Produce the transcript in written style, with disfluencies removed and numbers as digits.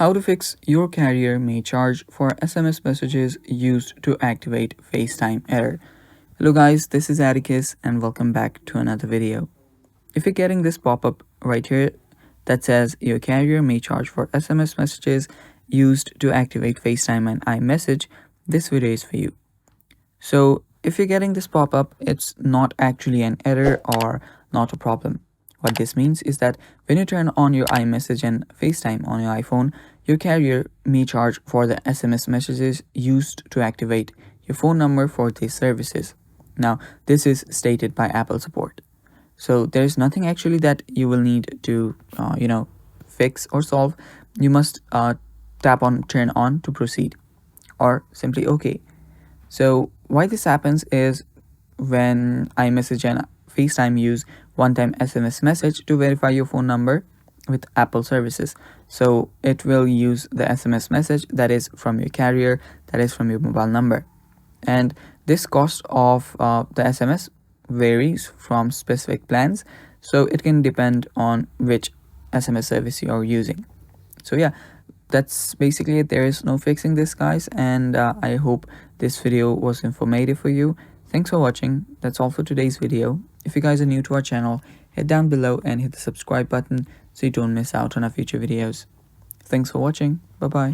How to fix your carrier may charge for SMS messages used to activate FaceTime error. Hello guys, this is Atticus and welcome back to another video. If you're getting this pop-up right here that says your carrier may charge for SMS messages used to activate FaceTime and iMessage, this video is for you. So if you're getting this pop-up, it's not actually an error or not a problem. What this means is that when you turn on your iMessage and FaceTime on your iPhone, your carrier may charge for the SMS messages used to activate your phone number for these services. Now, this is stated by Apple support. So there's nothing actually that you will need to, fix or solve. You must tap on turn on to proceed or simply OK. So why this happens is when iMessage and FaceTime use one-time SMS message to verify your phone number with Apple services. So it will use the SMS message that is from your carrier, that is from your mobile number. And this cost of the SMS varies from specific plans. So it can depend on which SMS service you are using. So yeah, that's basically it. There is no fixing this, guys, and I hope this video was informative for you. Thanks for watching. That's all for today's video. If you guys are new to our channel, hit down below and hit the subscribe button so you don't miss out on our future videos. Thanks for watching. Bye bye.